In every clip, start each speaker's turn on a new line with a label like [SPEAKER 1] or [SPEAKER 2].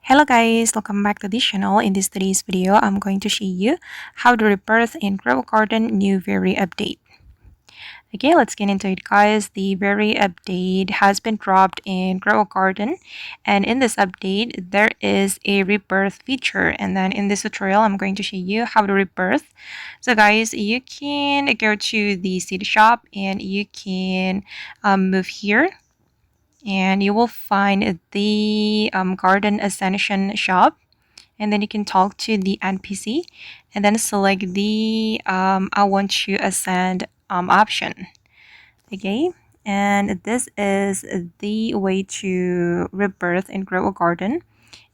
[SPEAKER 1] Hello guys, welcome back to this channel. In today's video, I'm going to show you how to rebirth in Grow Garden new very update. Okay, let's get into it guys. The very update has been dropped in Grow Garden, and in this update there is a rebirth feature, and then in this tutorial I'm going to show you how to rebirth. So guys, you can go to the seed shop and you can move here and you will find the garden ascension shop, and then you can talk to the NPC and then select the I want to ascend option. Okay, and this is the way to rebirth and grow a garden.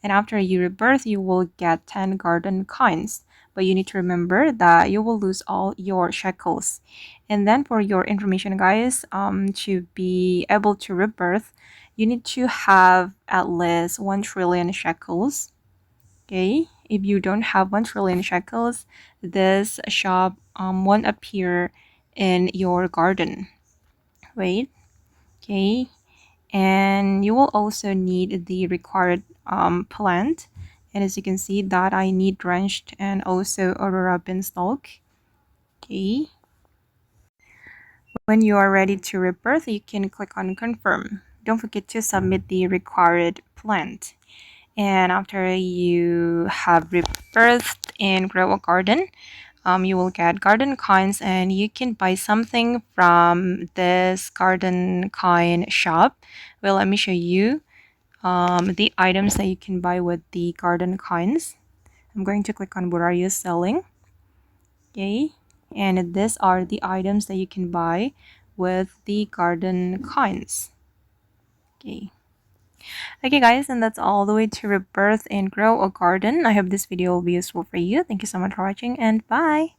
[SPEAKER 1] And after you rebirth, you will get 10 garden coins. But you need to remember that you will lose all your shekels. And then for your information, guys, to be able to rebirth, you need to have at least 1 trillion shekels. Okay, if you don't have 1 trillion shekels, this shop won't appear in your garden. Wait, okay, and you will also need the required plant, and as you can see that I need drenched and also aurora beanstalk. Okay, when you are ready to rebirth, you can click on confirm. Don't forget to submit the required plant. And after you have rebirthed and grow a garden, you will get garden coins, and you can buy something from this garden coin shop. Well, let me show you the items that you can buy with the garden coins. I'm going to click on what are you selling. Okay, and these are the items that you can buy with the garden coins. Okay. Okay guys, and that's all the way to rebirth and grow a garden. I hope this video will be useful for you. Thank you so much for watching, and bye.